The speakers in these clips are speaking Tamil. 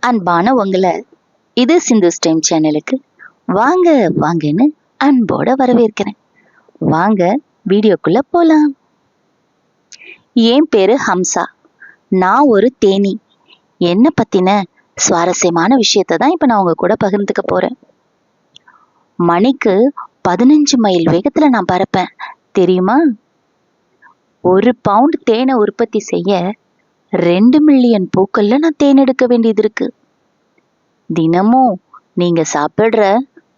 அன்பான உங்களை இது சிந்துஸ் டைம் சேனலுக்கு வாங்க வாங்கன்னு அன்போட வரவேற்கிறேன். வாங்க வீடியோக்குள்ள போலாம். என் பேரு ஹம்சா. நான் ஒரு தேனி. என்ன பத்தின சுவாரஸ்யமான விஷயத்தை தான் இப்ப நான் உங்க கூட பகிர்ந்துக்க போறேன். மணிக்கு 15 மைல் வேகத்துல நான் பறப்பேன் தெரியுமா? 1 பவுண்ட் தேனை உற்பத்தி செய்ய 2 மில்லியன் பூக்கள்ல நான் தேன் எடுக்க வேண்டியது இருக்கு. தினமும் நீங்க சாப்பிடுற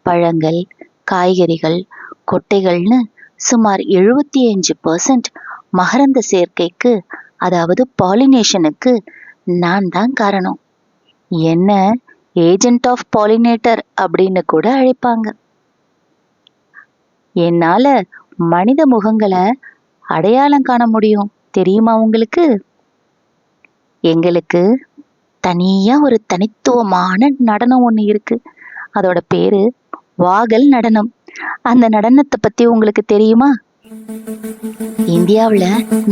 பழங்கள், காய்கறிகள், கொட்டைகள்னு சுமார் 75% மகரந்த சேர்க்கைக்கு, அதாவது பாலினேஷனுக்கு நான் தான் காரணம். என்ன ஏஜென்ட் ஆஃப் பாலினேட்டர் அப்படின்னு கூட அழைப்பாங்க. என்னால மனித முகங்களை அடையாளம் காண முடியும் தெரியுமா உங்களுக்கு? எங்களுக்கு தனியா ஒரு தனித்துவமான நடனம் ஒண்ணு இருக்கு. அதோட பேரு வாகல் நடனம். அந்த நடனத்தை பத்தி உங்களுக்கு தெரியுமா? இந்தியாவுல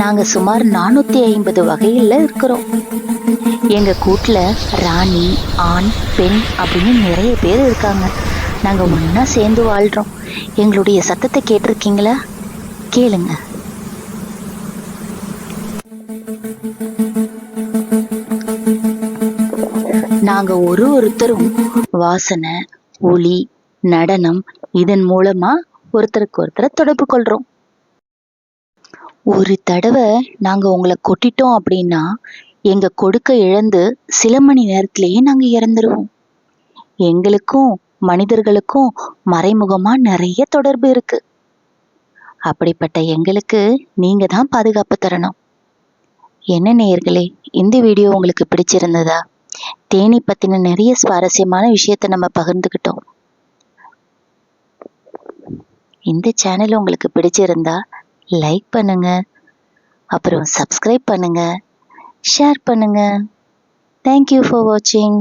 நாங்க சுமார் 450 வகையில இருக்கிறோம். எங்க கூட்டுல ராணி, ஆண், பெண் அப்படின்னு நிறைய பேர் இருக்காங்க. நாங்க ஒன்னா சேர்ந்து வாழ்றோம். எங்களுடைய சத்தத்தை கேட்டிருக்கீங்களா? கேளுங்க. நாங்க ஒருத்தரும் வாசனை, ஒலி, நடனம் இதன் மூலமா ஒருத்தருக்கு ஒருத்தரை தொடர்பு கொள்றோம். ஒரு தடவை நாங்க உங்களை கொட்டிட்டோம் அப்படின்னா எங்க கொடுக்க இழந்து சில மணி நேரத்திலேயே நாங்க இறந்துருவோம். எங்களுக்கும் மனிதர்களுக்கும் மறைமுகமா நிறைய தொடர்பு இருக்கு. அப்படிப்பட்ட எங்களுக்கு நீங்க தான் பாதுகாப்பு தரணும். என்ன நேயர்களே, இந்த வீடியோ உங்களுக்கு பிடிச்சிருந்ததா? தேனி பத்தின நிறைய சுவாரஸ்யமான விஷயத்த நம்ம பகிர்ந்துக்கிட்டோம். இந்த சேனல் உங்களுக்கு பிடிச்சிருந்தா லைக் பண்ணுங்க, அப்புறம் சப்ஸ்கிரைப் பண்ணுங்க, ஷேர் பண்ணுங்க. தேங்க்யூ ஃபார் வாட்சிங்.